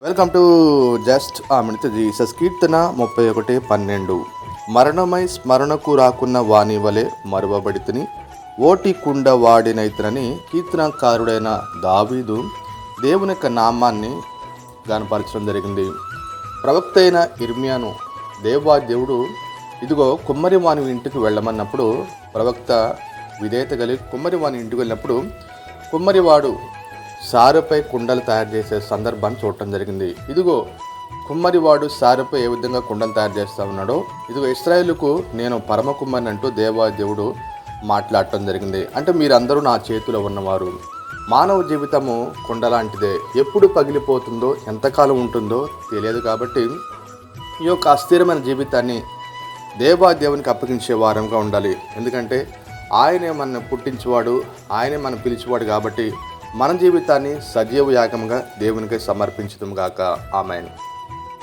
Welcome to just ఆ minute Jesus. కీర్తన 31:12. మరణమై స్మరణకు రాకున్న వాని వలె మరువబడితిని, ఓటి కుండ వాడినైతనని కీర్తనకారుడైన దావీదు దేవుని యొక్క నామాన్ని గానపరచడం జరిగింది. ప్రవక్త అయిన ఇర్మియాను దేవుడు ఇదిగో కుమ్మరి వాని ఇంటికి వెళ్ళమన్నప్పుడు ప్రవక్త విధేయత కలిగి కుమ్మరి వాని ఇంటికి వెళ్ళినప్పుడు కుమ్మరివాడు సారుపై కుండలు తయారు చేసే సందర్భాన్ని చూడటం జరిగింది. ఇదిగో కుమ్మరివాడు సారుపై ఏ విధంగా కుండలు తయారు చేస్తూ ఉన్నాడో, ఇదిగో ఇశ్రాయేలుకు నేను పరమ కుమ్మరిని అంటూ దేవుడు మాట్లాడటం జరిగింది. అంటే మీరందరూ నా చేతిలో ఉన్నవారు. మానవ జీవితము కుండ లాంటిదే, ఎప్పుడు పగిలిపోతుందో ఎంతకాలం ఉంటుందో తెలియదు. కాబట్టి ఈ యొక్క అస్థిరమైన జీవితాన్ని దేవునికి అప్పగించే వారంగా ఉండాలి. ఎందుకంటే ఆయనే మనల్ని పుట్టించేవాడు, ఆయనే మనం పిలిచేవాడు. కాబట్టి మన జీవితాన్ని సజీవ యాగంగా దేవునికి సమర్పించుదాం గాక. ఆమేన్.